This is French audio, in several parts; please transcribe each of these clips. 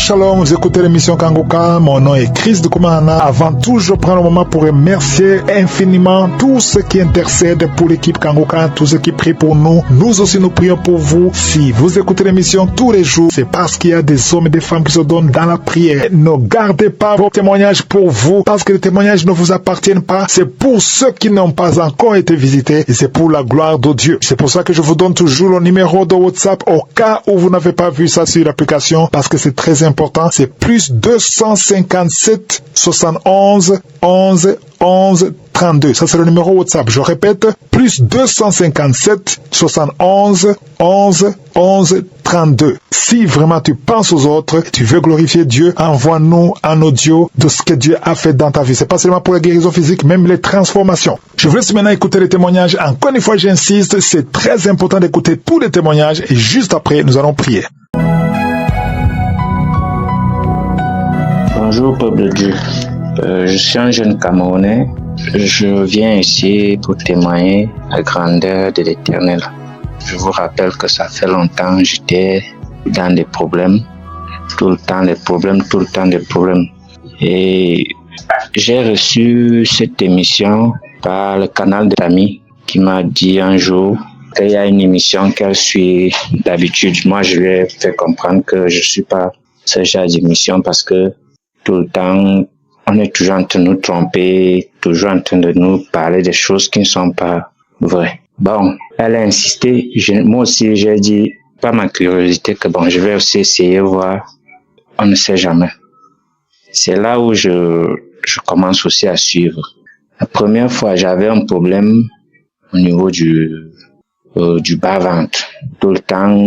Shalom, vous écoutez l'émission Kangoka, mon nom est Chris de Koumana. Avant tout, je prends le moment pour remercier infiniment tous ceux qui intercèdent pour l'équipe Kangoka, tous ceux qui prient pour nous. Nous aussi, nous prions pour vous. Si vous écoutez l'émission tous les jours, c'est parce qu'il y a des hommes et des femmes qui se donnent dans la prière. Ne gardez pas vos témoignages pour vous, parce que les témoignages ne vous appartiennent pas. C'est pour ceux qui n'ont pas encore été visités et c'est pour la gloire de Dieu. C'est pour ça que je vous donne toujours le numéro de WhatsApp au cas où vous n'avez pas vu ça sur l'application, parce que c'est très important. C'est plus 257 71 11 11 32. Ça, c'est le numéro WhatsApp. Je répète, plus 257 71 11 11 32. Si vraiment tu penses aux autres, tu veux glorifier Dieu, envoie-nous un audio de ce que Dieu a fait dans ta vie. C'est pas seulement pour la guérison physique, même les transformations. Je vous laisse maintenant écouter les témoignages. Encore une fois, j'insiste, c'est très important d'écouter tous les témoignages et juste après, nous allons prier. Bonjour peuple de Dieu, je suis un jeune Camerounais, je viens ici pour témoigner la grandeur de l'Éternel. Je vous rappelle que ça fait longtemps que j'étais dans des problèmes, tout le temps des problèmes. Et j'ai reçu cette émission par le canal de l'ami qui m'a dit un jour qu'il y a une émission qu'elle suit d'habitude. Moi, je lui ai fait comprendre que je ne suis pas ce genre d'émission parce que tout le temps, on est toujours en train de nous tromper, toujours en train de nous parler des choses qui ne sont pas vraies. Bon, elle a insisté, moi aussi j'ai dit, par ma curiosité, que bon, je vais aussi essayer, voir, on ne sait jamais. C'est là où je commence aussi à suivre. La première fois, j'avais un problème au niveau du bas-ventre. Tout le temps,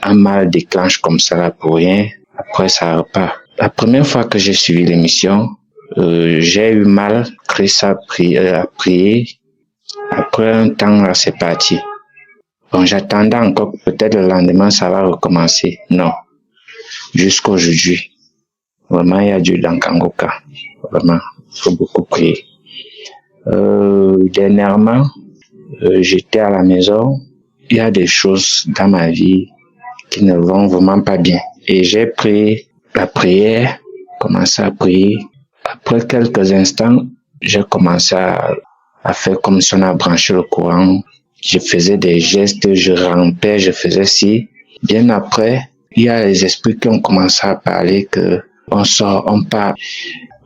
un mal déclenche comme ça là pour rien, après ça repart. La première fois que j'ai suivi l'émission, j'ai eu mal, Chris a prié. Après un temps, là, c'est parti. Bon, j'attendais encore, peut-être le lendemain, ça va recommencer. Non. Jusqu'aujourd'hui. Vraiment, il y a Dieu dans Kangoka. Vraiment, il faut beaucoup prier. Dernièrement, j'étais à la maison. Il y a des choses dans ma vie qui ne vont vraiment pas bien. Et j'ai pris la prière, commencé à prier. Après quelques instants, j'ai commencé à faire comme si on a branché le courant. Je faisais des gestes, je rampais, je faisais ci. Bien après, il y a les esprits qui ont commencé à parler que on sort, on part.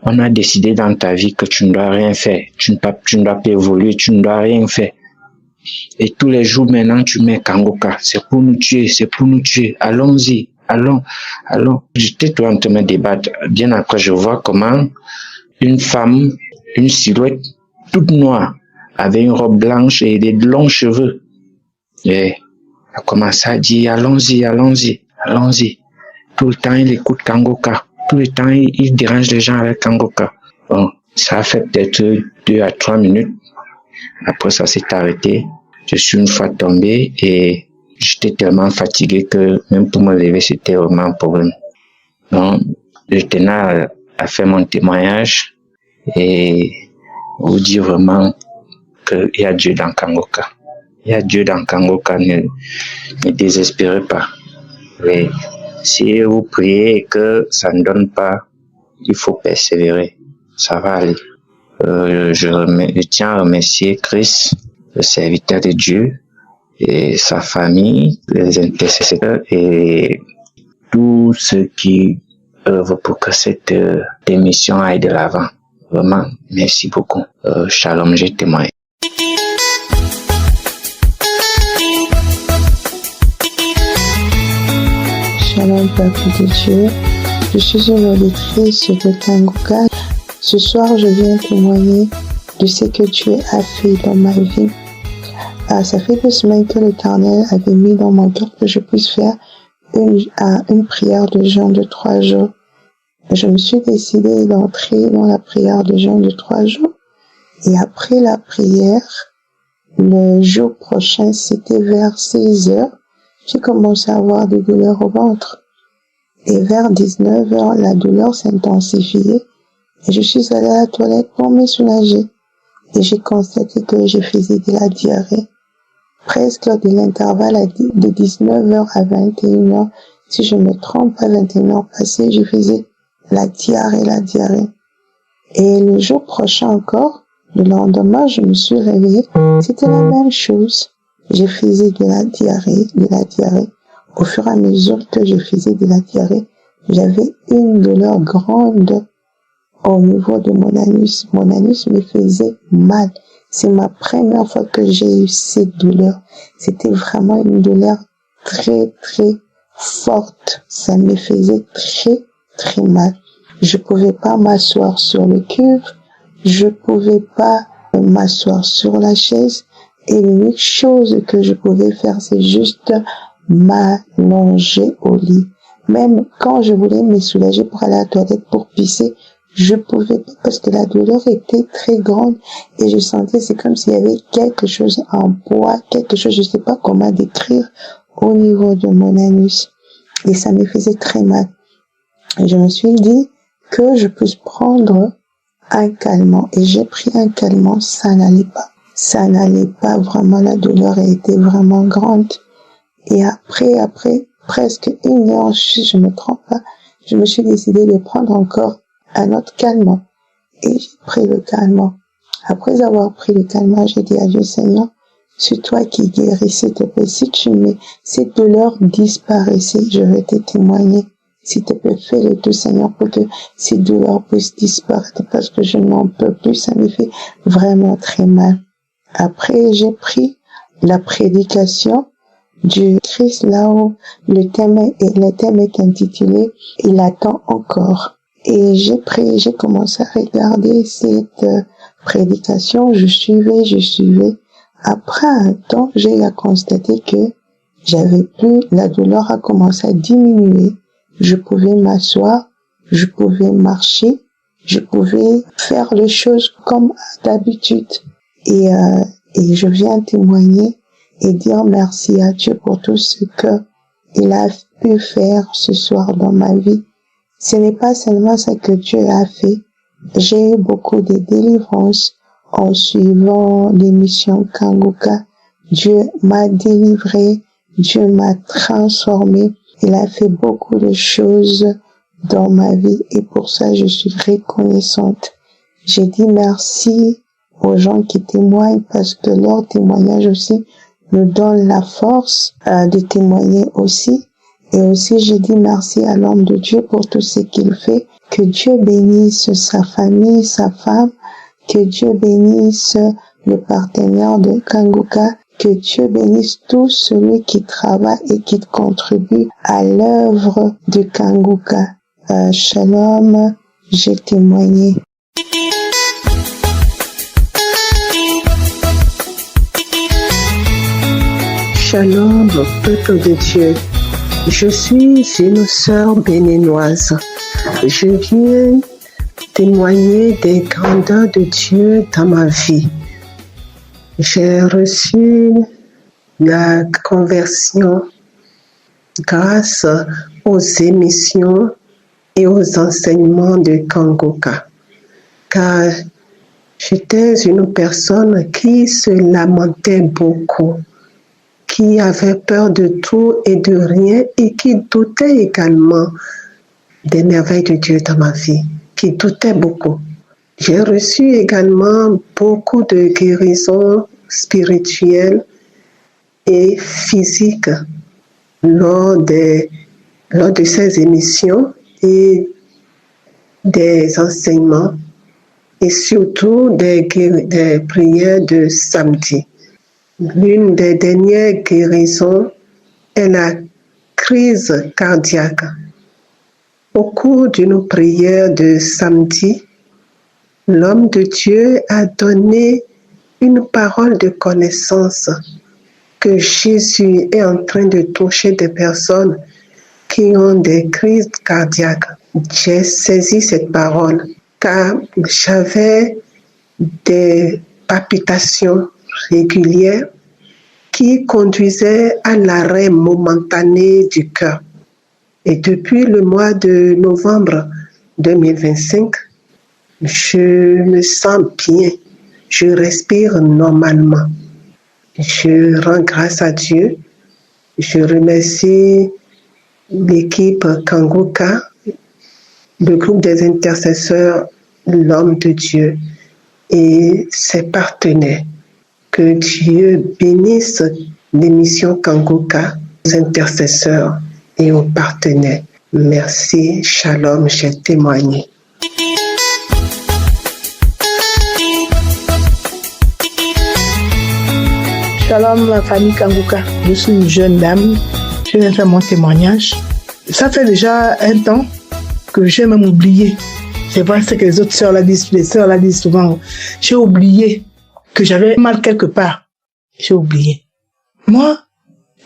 On a décidé dans ta vie que tu ne dois rien faire. Tu ne dois pas évoluer, tu ne dois rien faire. Et tous les jours maintenant, tu mets Kangoka. C'est pour nous tuer, c'est pour nous tuer. Allons-y. Allons. J'étais tout en train de me débattre. Bien après, je vois comment une femme, une silhouette toute noire, avait une robe blanche et des longs cheveux. Et elle a commencé à dire, allons-y. Tout le temps, il écoute Kangoka. Tout le temps, il dérange les gens avec Kangoka. Bon, ça a fait peut-être 2 à 3 minutes. Après, ça s'est arrêté. Je suis une fois tombé et j'étais tellement fatigué que même pour me lever, c'était vraiment un problème. Donc, je tenais à faire mon témoignage et vous dire vraiment qu'il y a Dieu dans Kangoka. Il y a Dieu dans Kangoka, ne désespérez pas. Mais si vous priez et que ça ne donne pas, il faut persévérer. Ça va aller. Je tiens à remercier Chris, le serviteur de Dieu, et sa famille, les intercesseurs et tous ceux qui œuvrent pour que cette émission aille de l'avant. Vraiment, merci beaucoup. Shalom, j'ai témoigné. Shalom, peuple de Dieu. Je suis une auditrice de Kangoka. Ce soir, je viens témoigner de ce que Dieu a fait dans ma vie. Ça fait 2 semaines que l'Éternel avait mis dans mon cœur que je puisse faire une prière de jeûne de 3 jours. Je me suis décidée d'entrer dans la prière de jeûne de 3 jours. Et après la prière, le jour prochain, c'était vers 16 heures, j'ai commencé à avoir des douleurs au ventre. Et vers 19 heures, la douleur s'intensifiait. Et je suis allée à la toilette pour me soulager. Et j'ai constaté que je faisais de la diarrhée. Presque de l'intervalle de 19h à 21h, si je me trompe pas, 21 heures passées, je faisais la diarrhée. Et le jour prochain encore, le lendemain, je me suis réveillée, c'était la même chose. Je faisais de la diarrhée. Au fur et à mesure que je faisais de la diarrhée, j'avais une douleur grande au niveau de mon anus. Mon anus me faisait mal. C'est ma première fois que j'ai eu cette douleur. C'était vraiment une douleur très, très forte. Ça me faisait très, très mal. Je pouvais pas m'asseoir sur le cube. Je pouvais pas m'asseoir sur la chaise. Et l'unique chose que je pouvais faire, c'est juste m'allonger au lit. Même quand je voulais me soulager pour aller à la toilette pour pisser, je pouvais pas parce que la douleur était très grande et je sentais, c'est comme s'il y avait quelque chose en bois, quelque chose, je sais pas comment décrire, au niveau de mon anus. Et ça me faisait très mal. Et je me suis dit que je puisse prendre un calmant. Et j'ai pris un calmant, ça n'allait pas. Ça n'allait pas vraiment, la douleur était vraiment grande. Et après, presque 1 heure, si je me trompe pas, je me suis décidé de prendre encore un autre calmant. Et j'ai pris le calmant. Après avoir pris le calmant, j'ai dit à Dieu, Seigneur, c'est toi qui guéris, s'il te plaît. Si tu mets cette douleur disparaissait, je vais te témoigner. S'il te plaît, fais le tout, Seigneur, pour que cette douleur puisse disparaître parce que je n'en peux plus. Ça me fait vraiment très mal. Après, j'ai pris la prédication du Christ là où le thème est intitulé « Il attend encore ». Et j'ai commencé à regarder cette prédication, je suivais. Après un temps, j'ai constaté que la douleur a commencé à diminuer. Je pouvais m'asseoir, je pouvais marcher, je pouvais faire les choses comme d'habitude. Et je viens témoigner et dire merci à Dieu pour tout ce que il a pu faire ce soir dans ma vie. Ce n'est pas seulement ça que Dieu a fait. J'ai eu beaucoup de délivrances en suivant l'émission Kanguka. Dieu m'a délivré, Dieu m'a transformé. Il a fait beaucoup de choses dans ma vie et pour ça je suis reconnaissante. J'ai dit merci aux gens qui témoignent parce que leur témoignage aussi nous donne la force de témoigner aussi. Et aussi, j'ai dit merci à l'homme de Dieu pour tout ce qu'il fait. Que Dieu bénisse sa famille, sa femme. Que Dieu bénisse le partenaire de Kanguka. Que Dieu bénisse tout celui qui travaille et qui contribue à l'œuvre de Kanguka. Shalom, j'ai témoigné. Shalom, peuple de Dieu. Je suis une sœur béninoise. Je viens témoigner des grandeurs de Dieu dans ma vie. J'ai reçu la conversion grâce aux émissions et aux enseignements de Kanguka. Car j'étais une personne qui se lamentait beaucoup, qui avait peur de tout et de rien et qui doutait également des merveilles de Dieu dans ma vie, qui doutait beaucoup. J'ai reçu également beaucoup de guérisons spirituelles et physiques lors de ces émissions et des enseignements et surtout des prières de samedi. L'une des dernières guérisons est la crise cardiaque. Au cours d'une prière de samedi, l'homme de Dieu a donné une parole de connaissance que Jésus est en train de toucher des personnes qui ont des crises cardiaques. J'ai saisi cette parole car j'avais des palpitations régulières qui conduisaient à l'arrêt momentané du cœur. Et depuis le mois de novembre 2025, je me sens bien, je respire normalement. Je rends grâce à Dieu, je remercie l'équipe Kanguka, le groupe des intercesseurs, l'homme de Dieu et ses partenaires. Que Dieu bénisse l'émission Kanguka, aux intercesseurs et aux partenaires. Merci, shalom, j'ai témoigné. Shalom, ma famille Kanguka. Je suis une jeune dame. Je viens faire mon témoignage. Ça fait déjà un temps que j'ai même oublié. C'est vrai ce que les autres sœurs disent souvent. J'ai oublié que j'avais mal quelque part. J'ai oublié. Moi,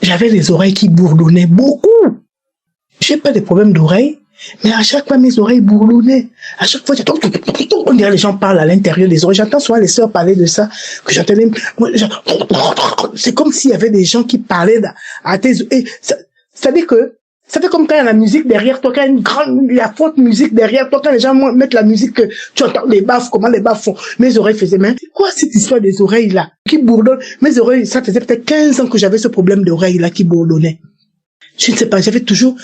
j'avais les oreilles qui bourdonnaient beaucoup. J'ai pas de problème d'oreilles, mais à chaque fois mes oreilles bourdonnaient. À chaque fois, on dirait les gens parlent à l'intérieur des oreilles. J'entends souvent les sœurs parler de ça, que j'entendais. C'est comme s'il y avait des gens qui parlaient à tes oreilles. Ça dit que ça fait comme quand il y a la musique derrière toi, quand il y a forte musique derrière toi, quand les gens mettent la musique, que tu entends les baffes, comment les baffes font. Mes oreilles faisaient, mais c'est quoi cette histoire des oreilles là, qui bourdonnent? Mes oreilles, ça faisait peut-être 15 ans que j'avais ce problème d'oreilles là qui bourdonnait. Je ne sais pas, j'avais toujours,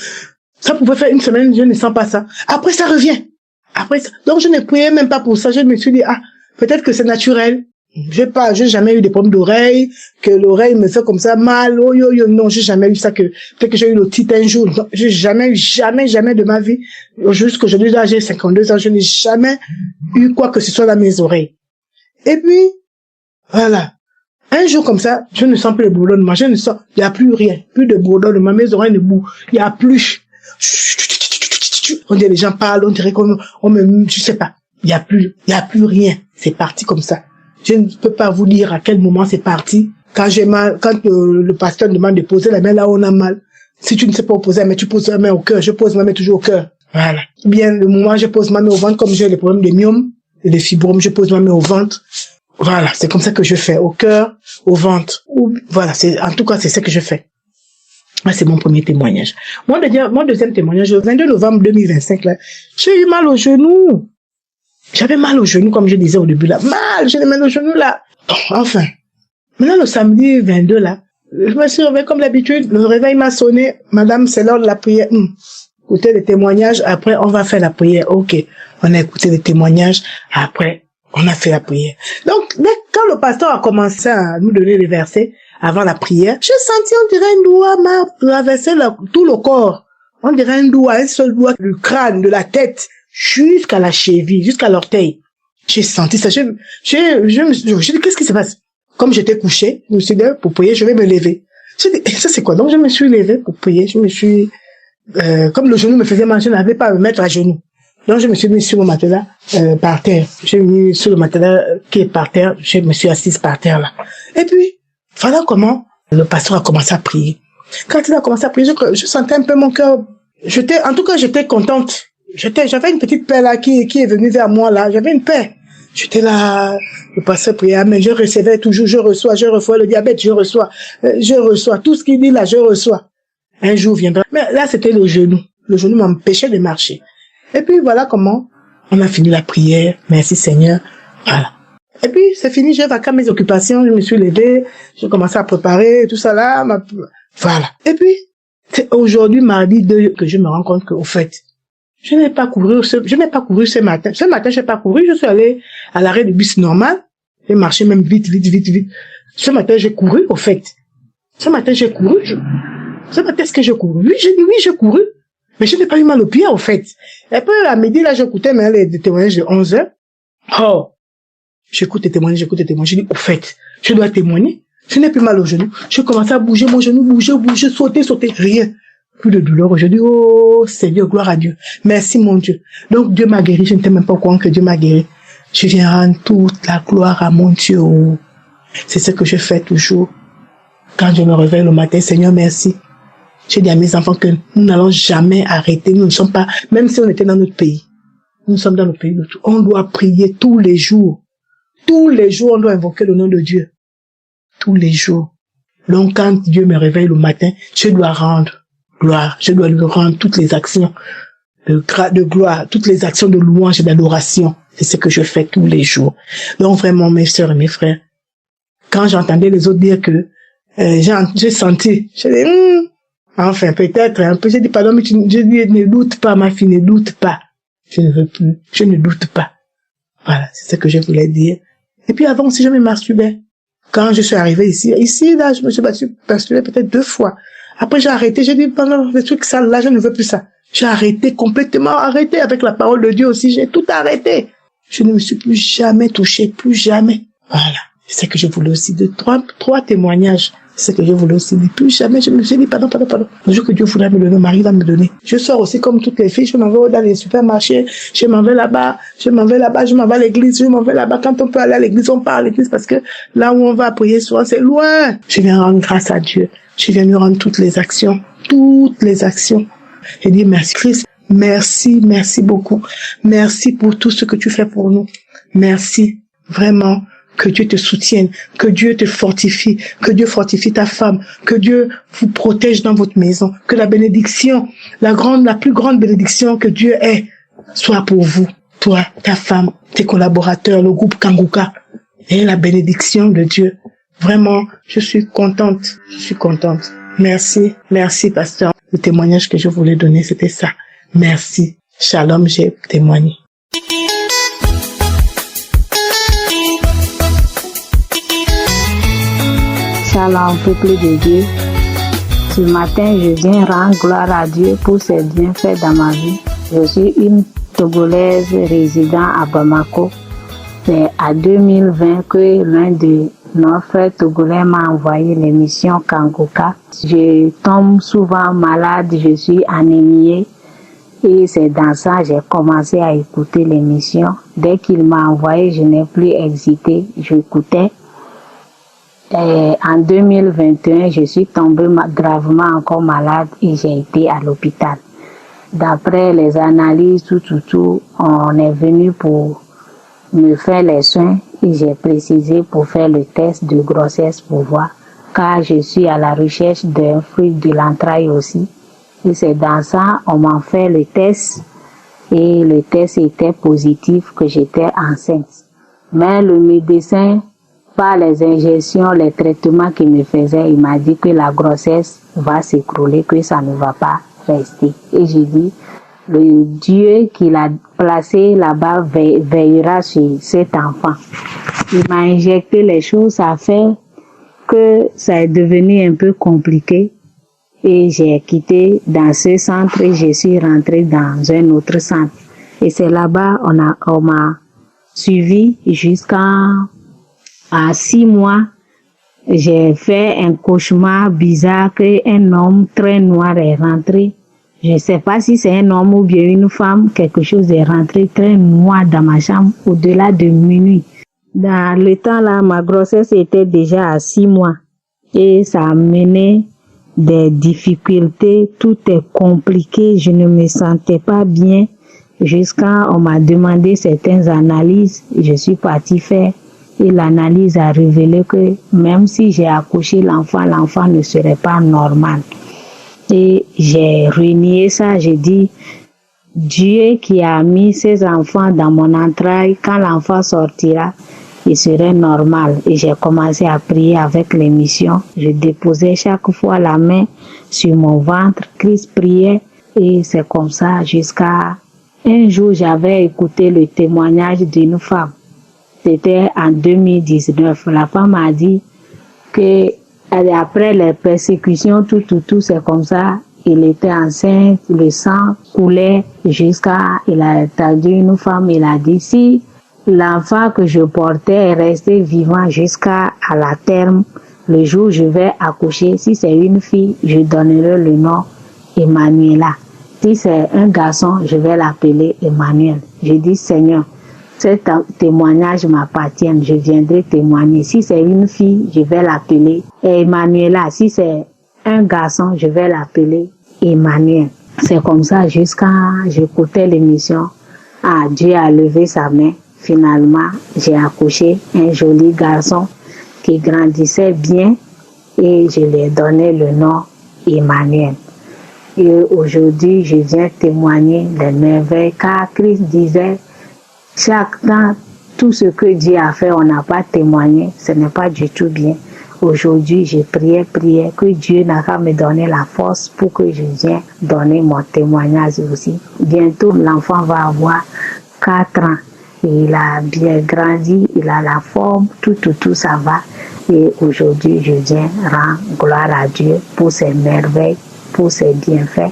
ça pouvait faire une semaine, je ne sens pas ça. Après ça revient. Après ça, donc je ne priais même pas pour ça, je me suis dit, peut-être que c'est naturel. J'ai jamais eu des problèmes d'oreilles, que l'oreille me fait comme ça mal, non, j'ai jamais eu ça, peut-être que j'ai eu l'otite un jour, non, j'ai jamais eu, jamais de ma vie, jusqu'aujourd'hui, là, j'ai 52 ans, je n'ai jamais eu quoi que ce soit dans mes oreilles. Et puis, voilà. Un jour comme ça, je ne sens plus le bourdonnement, il n'y a plus rien, plus de bourdonnement, mes oreilles ne bougent, il n'y a plus. On dirait les gens parlent, on dirait je sais pas, il n'y a plus rien, c'est parti comme ça. Je ne peux pas vous dire à quel moment c'est parti. Quand j'ai mal, quand le pasteur me demande de poser la main là où on a mal. Si tu ne sais pas poser la main, tu poses la main au cœur. Je pose ma main toujours au cœur. Voilà. Bien, le moment, je pose ma main au ventre, comme j'ai les problèmes de myome et de fibromes, je pose ma main au ventre. Voilà. C'est comme ça que je fais. Au cœur, au ventre. Voilà. En tout cas, c'est ça que je fais. C'est mon premier témoignage. Mon deuxième témoignage, le 22 novembre 2025, là, j'ai eu mal au genou. J'avais mal au genou, comme je disais au début, là. J'ai mal au genou, là. Enfin. Maintenant, le samedi 22, là, je me suis réveillée comme d'habitude. Le réveil m'a sonné. Madame, c'est l'heure de la prière. Écoutez les témoignages. Après, on va faire la prière. Ok. On a écouté les témoignages. Après, on a fait la prière. Donc, quand le pasteur a commencé à nous donner les versets avant la prière, j'ai senti, on dirait un doigt m'a traversé tout le corps. On dirait un seul doigt du crâne, de la tête, jusqu'à la cheville, jusqu'à l'orteil. J'ai senti ça. Je me suis dit, qu'est-ce qui se passe? Comme j'étais couché, je me suis dit, pour prier, je vais me lever. J'ai dit, ça c'est quoi? Donc je me suis levé pour prier. Je me suis, comme le genou me faisait mal, je n'avais pas à me mettre à genoux. Donc je me suis mis sur le matelas, par terre. J'ai mis sur le matelas qui est par terre. Je me suis assise par terre là. Et puis, voilà comment le pasteur a commencé à prier. Quand il a commencé à prier, je sentais un peu mon cœur. En tout cas, j'étais contente. J'avais une petite paix là qui est venue vers moi là. J'avais une paix. J'étais là, le pasteur priait, mais je recevais toujours, je reçois le diabète, je reçois tout ce qu'il dit là, je reçois. Un jour viendra. Mais là, c'était le genou. Le genou m'empêchait de marcher. Et puis voilà comment on a fini la prière. Merci Seigneur. Voilà. Et puis c'est fini, j'ai vaqué mes occupations, je me suis levée, j'ai commencé à préparer tout ça là. Voilà. Et puis c'est aujourd'hui mardi 2 que je me rends compte qu'au fait, je n'ai pas couru ce matin. Ce matin, j'ai pas couru, je suis allé à l'arrêt de bus normal. J'ai marché même vite. Ce matin, j'ai couru, au fait. Ce matin, j'ai couru. Ce matin, est-ce que j'ai couru? Oui, j'ai couru. Mais je n'ai pas eu mal au pied, au fait. Et puis, à midi, là, j'écoutais les témoignages de 11 heures. Oh! J'écoute les témoignages. Je dis, au fait, je dois témoigner. Je n'ai plus mal au genou. Je commence à bouger mon genou, bouger, sauter, rien. Plus de douleur aujourd'hui. Oh Seigneur, gloire à Dieu. Merci mon Dieu. Donc Dieu m'a guéri. Je n'étais même pas au courant que Dieu m'a guéri. Je viens rendre toute la gloire à mon Dieu. C'est ce que je fais toujours. Quand je me réveille le matin, Seigneur, merci. J'ai dit à mes enfants que nous n'allons jamais arrêter. Nous ne sommes pas, même si on était dans notre pays. Nous sommes dans le pays de tout. On doit prier tous les jours. Tous les jours, on doit invoquer le nom de Dieu. Tous les jours. Donc quand Dieu me réveille le matin, je dois rendre gloire. Je dois lui rendre toutes les actions de gloire, toutes les actions de louange et d'adoration. C'est ce que je fais tous les jours. Donc vraiment, mes sœurs et mes frères, quand j'entendais les autres dire que j'ai senti, je dis, Enfin, peut-être un peu. J'ai dit, pardon, mais je dis, ne doute pas, ma fille, ne doute pas. Je ne veux plus. Je ne doute pas. Voilà, c'est ce que je voulais dire. Et puis avant, si je me masturbais. Quand je suis arrivée ici, là, je me suis masturbée peut-être 2 fois. Après, j'ai arrêté. J'ai dit, pendant les trucs sales, là, je ne veux plus ça. J'ai arrêté, complètement arrêté. Avec la parole de Dieu aussi, j'ai tout arrêté. Je ne me suis plus jamais touchée, plus jamais. Voilà. C'est ce que je voulais aussi de 3 témoignages. C'est ce que je voulais aussi dire. Plus jamais, je me suis dit, pardon. Le jour que Dieu voudra me donner, mon mari va me donner. Je sors aussi comme toutes les filles, je m'en vais dans les supermarchés, je m'en vais là-bas, je m'en vais à l'église, je m'en vais là-bas. Quand on peut aller à l'église, on part à l'église parce que là où on va prier souvent, c'est loin. Je viens rendre grâce à Dieu. Je viens lui rendre toutes les actions. Et dire merci Christ, merci beaucoup. Merci pour tout ce que tu fais pour nous. Merci, vraiment. Que Dieu te soutienne, que Dieu te fortifie, que Dieu fortifie ta femme, que Dieu vous protège dans votre maison, que la bénédiction, la plus grande bénédiction que Dieu ait, soit pour vous, toi, ta femme, tes collaborateurs, le groupe Kanguka, et la bénédiction de Dieu. Vraiment, je suis contente. Merci, pasteur. Le témoignage que je voulais donner, c'était ça. Merci. Shalom, j'ai témoigné. Shalom, peuple de Dieu. Ce matin, je viens rendre gloire à Dieu pour ses bienfaits dans ma vie. Je suis une Togolaise résidant à Bamako. C'est à 2020 que l'un de nos frères togolais m'a envoyé l'émission Kanguka. Je tombe souvent malade, je suis anémiée. Et c'est dans ça que j'ai commencé à écouter l'émission. Dès qu'il m'a envoyé, je n'ai plus hésité, j'écoutais. En 2021, je suis tombée gravement encore malade et j'ai été à l'hôpital. D'après les analyses, tout, on est venu pour me faire les soins et j'ai précisé pour faire le test de grossesse pour voir, car je suis à la recherche d'un fruit de l'entraille aussi. Et c'est dans ça, on m'a fait le test et le test était positif que j'étais enceinte. Mais le médecin, par les injections, les traitements qu'il me faisait, il m'a dit que la grossesse va s'écrouler, que ça ne va pas rester. Et j'ai dit, le Dieu qui l'a placé là-bas veillera sur cet enfant. Il m'a injecté les choses, ça fait que ça est devenu un peu compliqué. Et j'ai quitté dans ce centre et je suis rentrée dans un autre centre. Et c'est là-bas, on m'a suivi jusqu'à 6 mois. J'ai fait un cauchemar bizarre qu'un homme très noir est rentré. Je ne sais pas si c'est un homme ou bien une femme, quelque chose est rentré très noir dans ma chambre au-delà de minuit. Dans le temps là, ma grossesse était déjà à 6 mois et ça a mené des difficultés, tout est compliqué, je ne me sentais pas bien jusqu'à on m'a demandé certaines analyses, je suis partie faire. Et l'analyse a révélé que même si j'ai accouché l'enfant ne serait pas normal. Et j'ai renié ça, j'ai dit, Dieu qui a mis ses enfants dans mon entraille, quand l'enfant sortira, il serait normal. Et j'ai commencé à prier avec l'émission. Je déposais chaque fois la main sur mon ventre, Christ priait, et c'est comme ça jusqu'à un jour, j'avais écouté le témoignage d'une femme. C'était en 2019. La femme a dit que après les persécutions, tout, c'est comme ça. Il était enceinte, le sang coulait jusqu'à, il a entendu une femme, il a dit, si l'enfant que je portais est resté vivant jusqu'à la terme, le jour où je vais accoucher, si c'est une fille, je donnerai le nom Emmanuela. Si c'est un garçon, je vais l'appeler Emmanuel. Je dis, Seigneur, cet témoignage m'appartient, je viendrai témoigner. Si c'est une fille, je vais l'appeler Emmanuela. Si c'est un garçon, je vais l'appeler Emmanuel. C'est comme ça jusqu'à j'écoutais l'émission. Dieu a levé sa main. Finalement, j'ai accouché un joli garçon qui grandissait bien et je lui ai donné le nom Emmanuel. Et aujourd'hui, je viens témoigner des merveilles car Christ disait chaque temps, tout ce que Dieu a fait, on n'a pas témoigné, ce n'est pas du tout bien. aujourd'hui, je priais, que Dieu n'a qu'à me donner la force pour que je vienne donner mon témoignage aussi. Bientôt, l'enfant va avoir 4 ans. Il a bien grandi, il a la forme, tout ça va. Et aujourd'hui, je viens rendre gloire à Dieu pour ses merveilles, pour ses bienfaits.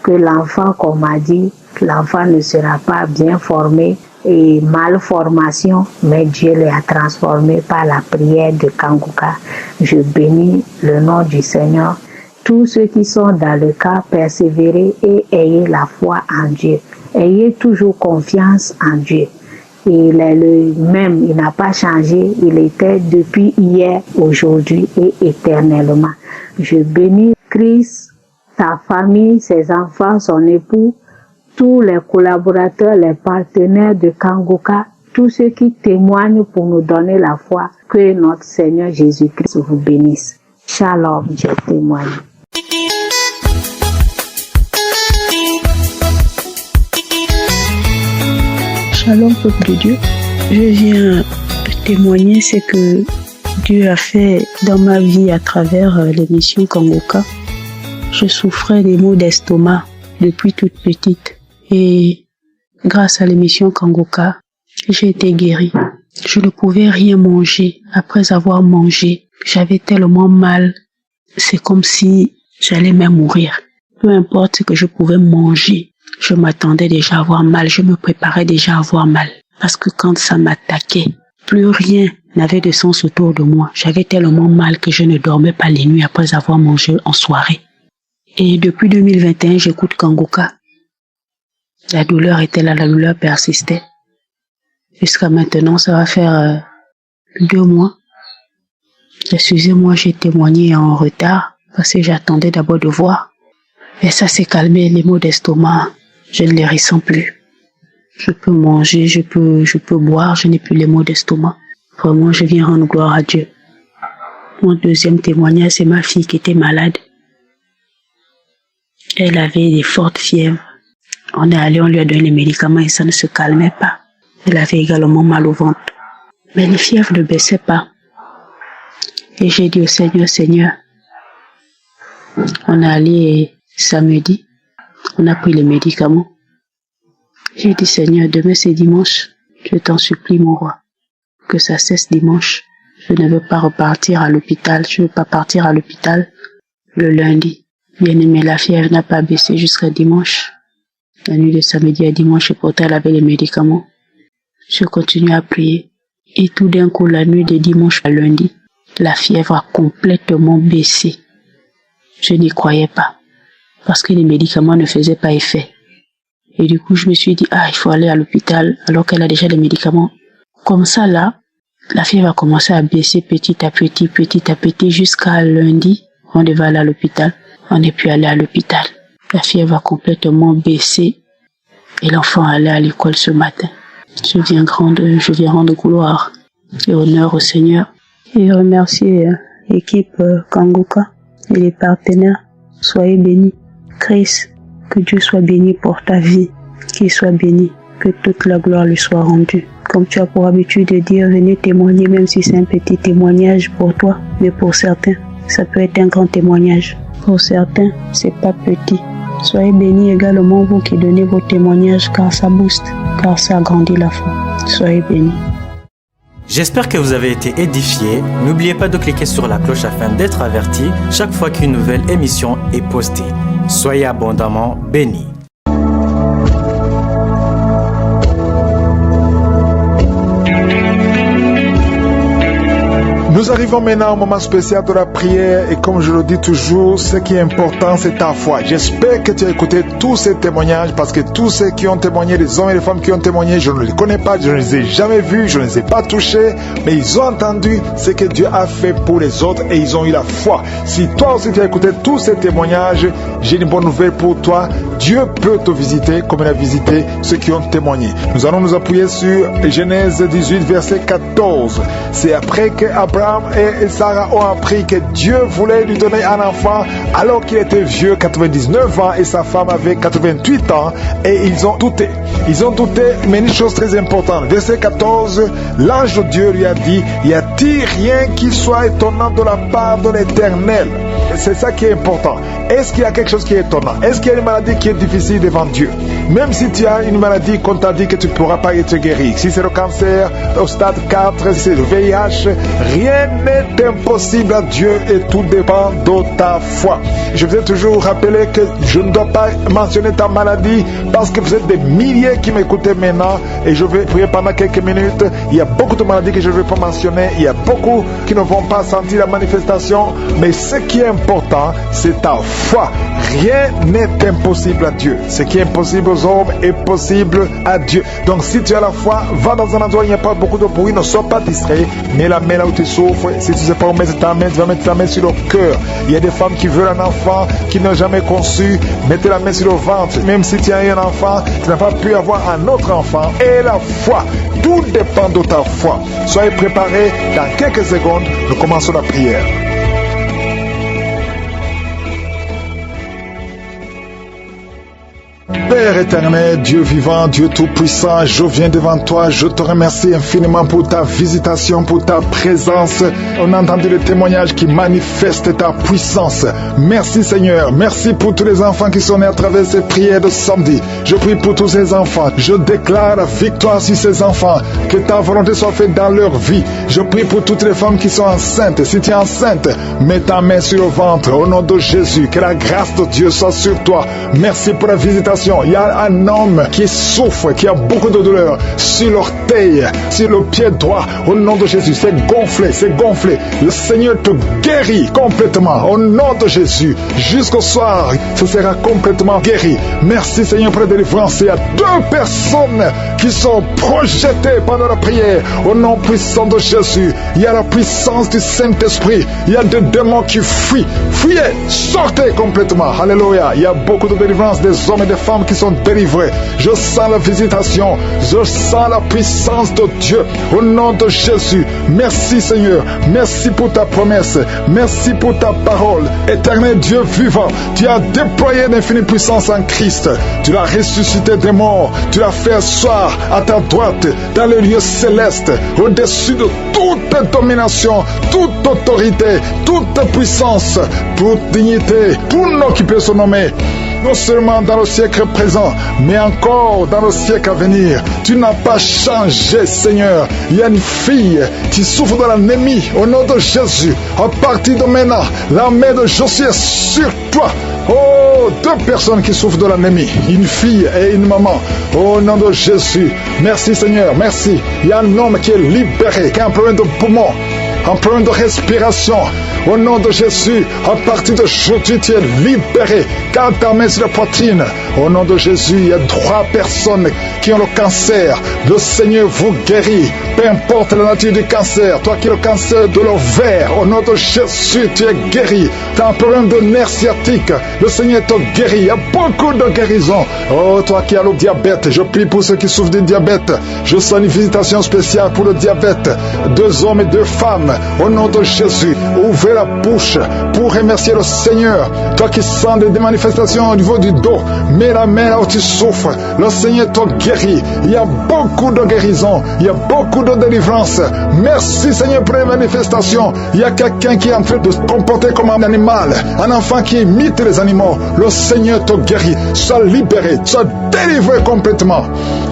Que l'enfant, comme m'a dit, l'enfant ne sera pas bien formé et malformation, mais Dieu l'a transformé par la prière de Kanguka. Je bénis le nom du Seigneur. Tous ceux qui sont dans le cas, persévérez et ayez la foi en Dieu. Ayez toujours confiance en Dieu. Il est le même, il n'a pas changé, il était depuis hier, aujourd'hui et éternellement. Je bénis Christ, sa famille, ses enfants, son époux, tous les collaborateurs, les partenaires de Kanguka, tous ceux qui témoignent pour nous donner la foi. Que notre Seigneur Jésus-Christ vous bénisse. Shalom, je témoigne. Shalom, peuple de Dieu. Je viens témoigner ce que Dieu a fait dans ma vie à travers l'émission Kanguka. Je souffrais des maux d'estomac depuis toute petite. Et grâce à l'émission Kanguka, j'ai été guérie. Je ne pouvais rien manger. Après avoir mangé, j'avais tellement mal. C'est comme si j'allais même mourir. Peu importe ce que je pouvais manger, je m'attendais déjà à avoir mal. Je me préparais déjà à avoir mal. Parce que quand ça m'attaquait, plus rien n'avait de sens autour de moi. J'avais tellement mal que je ne dormais pas les nuits après avoir mangé en soirée. Et depuis 2021, j'écoute Kanguka. La douleur était là, la douleur persistait. Jusqu'à maintenant, ça va faire 2 mois. Excusez-moi, j'ai témoigné en retard parce que j'attendais d'abord de voir. Et ça s'est calmé, les maux d'estomac, je ne les ressens plus. Je peux manger, je peux boire, je n'ai plus les maux d'estomac. Vraiment, je viens rendre gloire à Dieu. Mon deuxième témoignage, c'est ma fille qui était malade. Elle avait des fortes fièvres. On est allé, on lui a donné les médicaments et ça ne se calmait pas. Elle avait également mal au ventre. Mais les fièvres ne baissaient pas. Et j'ai dit au Seigneur, Seigneur, on est allé samedi, on a pris les médicaments. J'ai dit, Seigneur, demain c'est dimanche. Je t'en supplie, mon roi, que ça cesse dimanche. Je ne veux pas repartir à l'hôpital. Je ne veux pas partir à l'hôpital le lundi. Bien-aimé, la fièvre n'a pas baissé jusqu'à dimanche. La nuit de samedi à dimanche, et pourtant elle avait les médicaments. Je continue à prier. Et tout d'un coup, la nuit de dimanche à lundi, la fièvre a complètement baissé. Je n'y croyais pas. Parce que les médicaments ne faisaient pas effet. Et du coup, je me suis dit, il faut aller à l'hôpital alors qu'elle a déjà les médicaments. Comme ça, là, la fièvre a commencé à baisser petit à petit, jusqu'à lundi. On devait aller à l'hôpital. On n'est plus allé à l'hôpital. La fièvre a complètement baissé. Et l'enfant allait à l'école ce matin. Je viens rendre gloire et honneur au Seigneur. Et remercier l'équipe Kanguka et les partenaires. Soyez bénis. Christ, que Dieu soit béni pour ta vie. Qu'il soit béni. Que toute la gloire lui soit rendue. Comme tu as pour habitude de dire, venez témoigner, même si c'est un petit témoignage pour toi. Mais pour certains, ça peut être un grand témoignage. Pour certains, c'est pas petit. Soyez bénis également vous qui donnez vos témoignages car ça booste, car ça agrandit la foi. Soyez bénis. J'espère que vous avez été édifiés. N'oubliez pas de cliquer sur la cloche afin d'être averti chaque fois qu'une nouvelle émission est postée. Soyez abondamment bénis. Nous arrivons maintenant au moment spécial de la prière et comme je le dis toujours, ce qui est important, c'est ta foi. J'espère que tu as écouté tous ces témoignages parce que tous ceux qui ont témoigné, les hommes et les femmes qui ont témoigné, je ne les connais pas, je ne les ai jamais vus, je ne les ai pas touchés, mais ils ont entendu ce que Dieu a fait pour les autres et ils ont eu la foi. Si toi aussi tu as écouté tous ces témoignages, j'ai une bonne nouvelle pour toi. Dieu peut te visiter comme il a visité ceux qui ont témoigné. Nous allons nous appuyer sur Genèse 18, verset 14. C'est après qu'Abraham Abraham et Sarah ont appris que Dieu voulait lui donner un enfant alors qu'il était vieux, 99 ans, et sa femme avait 88 ans, et ils ont douté. Ils ont douté, mais une chose très importante. Verset 14, l'ange de Dieu lui a dit, y a-t-il rien qui soit étonnant de la part de l'Éternel? C'est ça qui est important. Est-ce qu'il y a quelque chose qui est étonnant? Est-ce qu'il y a une maladie qui est difficile devant Dieu? Même si tu as une maladie qu'on t'a dit que tu ne pourras pas être guéri, si c'est le cancer au stade 4, si c'est le VIH, rien n'est impossible à Dieu et tout dépend de ta foi. Je vous ai toujours rappelé que je ne dois pas mentionner ta maladie parce que vous êtes des milliers qui m'écoutez maintenant et je vais prier pendant quelques minutes. Il y a beaucoup de maladies que je ne vais pas mentionner, il y a beaucoup qui ne vont pas sentir la manifestation, mais ce qui est important, c'est ta foi. Rien n'est impossible à Dieu. Ce qui est impossible aux hommes est possible à Dieu. Donc si tu as la foi, va dans un endroit où il n'y a pas beaucoup de bruit, ne sois pas distrait, mets la main là où tu souffres. Si tu ne sais pas où mettre ta main, tu vas mettre ta main sur le cœur. Il y a des femmes qui veulent un enfant, qui n'ont jamais conçu, mettez la main sur le ventre. Même si tu as eu un enfant, tu n'as pas pu avoir un autre enfant. Et la foi, tout dépend de ta foi. Soyez préparés, dans quelques secondes, nous commençons la prière. Père éternel, Dieu vivant, Dieu tout-puissant, je viens devant toi, je te remercie infiniment pour ta visitation, pour ta présence. On a entendu le témoignage qui manifeste ta puissance. Merci Seigneur, merci pour tous les enfants qui sont nés à travers ces prières de samedi. Je prie pour tous ces enfants, je déclare la victoire sur ces enfants, que ta volonté soit faite dans leur vie. Je prie pour toutes les femmes qui sont enceintes. Si tu es enceinte, mets ta main sur le ventre, au nom de Jésus, que la grâce de Dieu soit sur toi. Merci pour la visitation. Il y a un homme qui souffre, qui a beaucoup de douleur sur l'orteil, sur le pied droit. Au nom de Jésus, c'est gonflé, c'est gonflé. Le Seigneur te guérit complètement. Au nom de Jésus, jusqu'au soir, ce sera complètement guéri. Merci Seigneur pour la délivrance. Il y a 2 personnes qui sont projetées pendant la prière. Au nom puissant de Jésus, il y a la puissance du Saint-Esprit. Il y a des démons qui fuient. Fuyez, sortez complètement. Alléluia. Il y a beaucoup de délivrance des hommes et des femmes qui sont délivrés. Je sens la visitation, je sens la puissance de Dieu au nom de Jésus. Merci Seigneur, merci pour ta promesse, merci pour ta parole. Éternel Dieu vivant, tu as déployé l'infinie puissance en Christ. Tu l'as ressuscité des morts, tu l'as fait asseoir à ta droite dans les lieux célestes, au-dessus de toute domination, toute autorité, toute puissance, toute dignité, tout nom qui peut se nommer. Non seulement dans le siècle présent, mais encore dans le siècle à venir. Tu n'as pas changé, Seigneur. Il y a une fille qui souffre de l'anémie. Au nom de Jésus, à partir de maintenant, la main de Josué est sur toi. Oh, 2 personnes qui souffrent de l'anémie, une fille et une maman. Au nom de Jésus, merci Seigneur, merci. Il y a un homme qui est libéré, qui a un problème de poumon, un problème de respiration. Au nom de Jésus, à partir d'aujourd'hui, tu es libéré. Quand ta main sur la poitrine, au nom de Jésus, il y a 3 personnes qui ont le cancer. Le Seigneur vous guérit. Peu importe la nature du cancer, toi qui as le cancer de l'ovaire, au nom de Jésus, tu es guéri. Tu as un problème de nerf sciatique, le Seigneur te guérit. Il y a beaucoup de guérisons. Oh, toi qui as le diabète, je prie pour ceux qui souffrent du diabète. Je sens une visitation spéciale pour le diabète. 2 hommes et 2 femmes, au nom de Jésus, ouvrez la bouche pour remercier le Seigneur. Toi qui sens des manifestations au niveau du dos, mets la main là où tu souffres. Le Seigneur te guérit. Il y a beaucoup de guérisons, il y a beaucoup de délivrance. Merci Seigneur pour les manifestations. Il y a quelqu'un qui est en train de se comporter comme un animal, un enfant qui imite les animaux. Le Seigneur te guérit. Sois libéré, sois délivré complètement.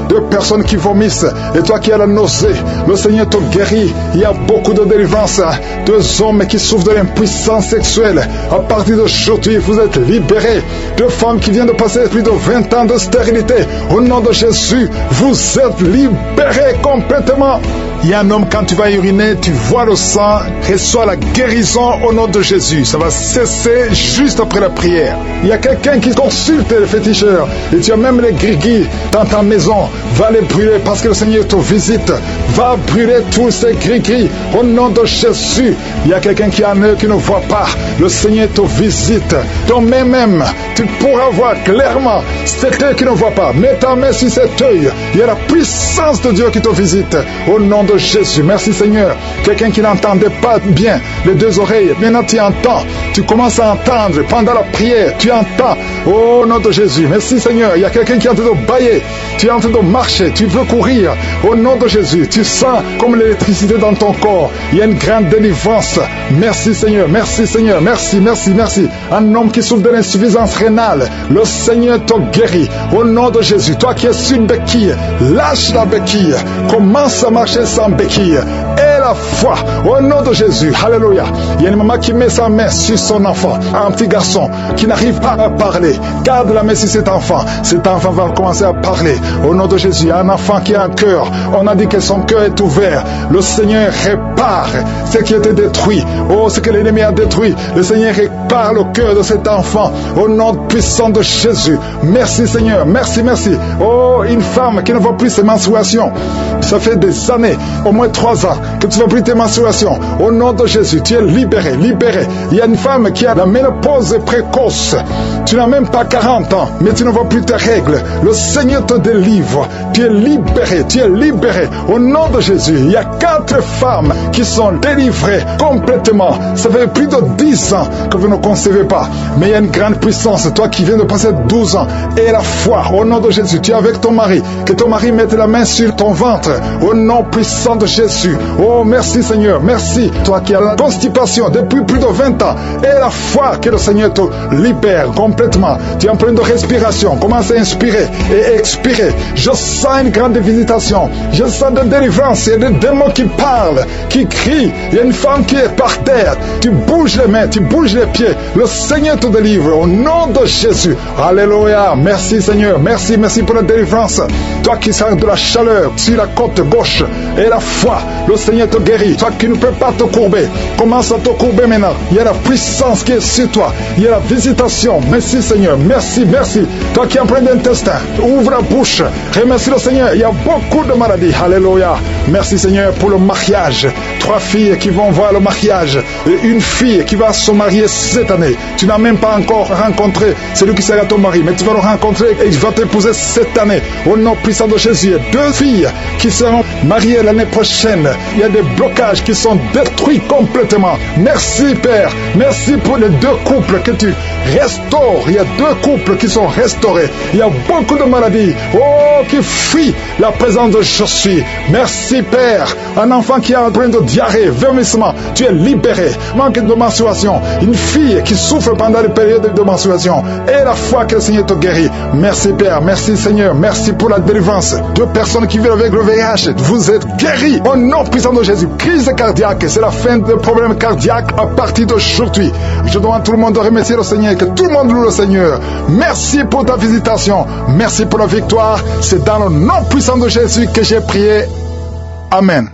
2 personnes qui vomissent et toi qui as la nausée, le Seigneur te guérit. Il y a beaucoup de délivrance. 2 hommes qui souffrent de l'impuissance sexuelle, à partir d'aujourd'hui vous êtes libérés. 2 femmes qui viennent de passer plus de 20 ans de stérilité, au nom de Jésus vous êtes libérés complètement. Il y a un homme, quand tu vas uriner, tu vois le sang, reçois la guérison au nom de Jésus. Ça va cesser juste après la prière. Il y a quelqu'un qui consulte les féticheurs et tu as même les grigis dans ta maison. Va les brûler parce que le Seigneur te visite. Va brûler tous ces gris-gris au nom de Jésus. Il y a quelqu'un qui a un œil qui ne voit pas. Le Seigneur te visite. Ton main même, tu pourras voir clairement cet œil qui ne voit pas. Mets ta main sur cet œil. Il y a la puissance de Dieu qui te visite. Au nom de Jésus. Merci Seigneur. Quelqu'un qui n'entendait pas bien les deux oreilles. Maintenant tu entends. Tu commences à entendre pendant la prière. Tu entends. Au nom de Jésus. Merci Seigneur. Il y a quelqu'un qui est en train de bailler. Tu es en train de marcher. Tu veux courir. Au nom de Jésus. Tu sens comme l'électricité dans ton corps. Il y a une grande délivrance. Merci Seigneur. Merci Seigneur. Merci, merci, merci. Un homme qui souffre de l'insuffisance rénale. Le Seigneur te guérit. Au nom de Jésus. Toi qui es sur une béquille, lâche la béquille. Commence à marcher sans béquille. Et la foi. Au nom de Jésus. Alléluia. Il y a une maman qui met sa main sur son enfant. Un petit garçon qui n'arrive pas à parler. Garde la main sur cet enfant. Cet enfant va commencer à parler. Au nom de Jésus. Il y a un enfant qui a un cœur. On a dit que son cœur est ouvert. Le Seigneur répare ce qui était détruit. Oh, ce que l'ennemi a détruit. Le Seigneur répare le cœur de cet enfant. Au nom puissant de Jésus. Merci Seigneur. Merci, merci. Oh, une femme qui ne voit plus ses menstruations. Ça fait des années, au moins 3 ans, que tu ne vois plus tes menstruations. Au nom de Jésus, tu es libéré, libéré. Il y a une femme qui a la ménopause précoce. Tu n'as même pas 40 ans, mais tu ne vois plus tes règles. Le Seigneur te délivre. Tu es libéré, tu es libéré. Au nom de Jésus, il y a 4 femmes qui sont délivrées complètement. Ça fait plus de 10 ans que vous ne concevez pas. Mais il y a une grande puissance. Toi qui viens de passer 12 ans, et la foi, au nom de Jésus, tu es avec ton mari. Que ton mari mette la main sur ton ventre. Au nom puissant de Jésus. Oh, merci Seigneur, merci. Toi qui as la constipation depuis plus de 20 ans, et la foi que le Seigneur te libère complètement. Tu es en plein de respiration. Commence à inspirer et expirer. Je sens une grande visitation. Je sens de délivrance. Il y a des démons qui parlent, qui crient. Il y a une femme qui est par terre. Tu bouges les mains, tu bouges les pieds. Le Seigneur te délivre au nom de Jésus. Alléluia. Merci Seigneur. Merci, merci pour la délivrance. Toi qui sens de la chaleur sur la côte gauche et la foi, le Seigneur te guérit. Toi qui ne peux pas te courber, commence à te courber maintenant. Il y a la puissance qui est sur toi. Il y a la visitation. Merci Seigneur. Merci, merci. Toi qui es en plein d'intestin, ouvre la bouche. Remercie le Seigneur. Il y a beaucoup de maladies. Alléluia. Merci Seigneur pour le mariage. 3 filles qui vont voir le mariage. Et une fille qui va se marier cette année. Tu n'as même pas encore rencontré celui qui sera ton mari, mais tu vas le rencontrer et il va t'épouser cette année. Au nom puissant de Jésus. 2 filles qui seront mariées l'année prochaine. Il y a des blocages qui sont détruits complètement. Merci Père. Merci pour les 2 couples que tu restaures. Il y a 2 couples qui sont restaurés. Il y a beaucoup de maladies. Oh, qui fuient la présence de Jésus. Merci Père. Un enfant qui est en train de diarrhée, vomissement, tu es libéré. Manque de menstruation. Une fille qui souffre pendant les périodes de menstruation. Et la foi que le Seigneur te guérit. Merci Père. Merci Seigneur. Merci pour la délivrance. 2 personnes qui vivent avec le VIH. Vous êtes guéris. Au nom puissant de Jésus. Crise cardiaque. C'est la fin des problèmes cardiaques à partir d'aujourd'hui. Je demande à tout le monde de remercier le Seigneur. Que tout le monde loue le Seigneur. Merci pour ta visitation. Merci pour la victoire. C'est dans le nom puissant de Jésus que j'ai prié. Amen.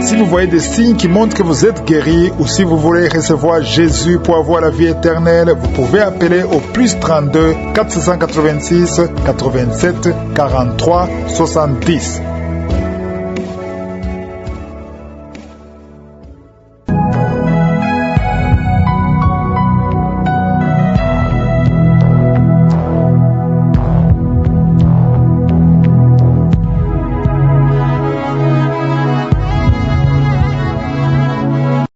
Si vous voyez des signes qui montrent que vous êtes guéri, ou si vous voulez recevoir Jésus pour avoir la vie éternelle, vous pouvez appeler au +32 486 87 43 70.